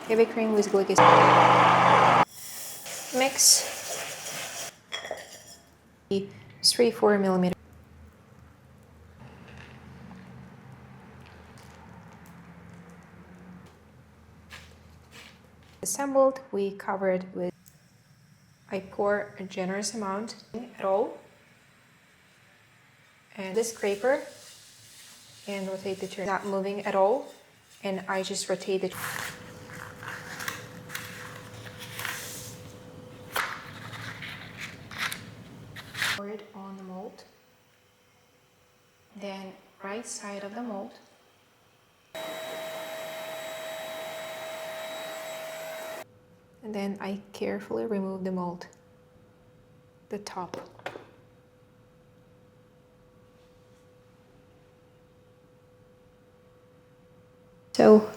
heavy cream with glycoside. Mix 3-4 millimeter. Assembled, we cover it with. I pour a generous amount at all, and this scraper, and rotate the turn. Not moving at all, and I just rotate it. Pour it on the mold. Then right side of the mold. And then I carefully remove the mold, the top. So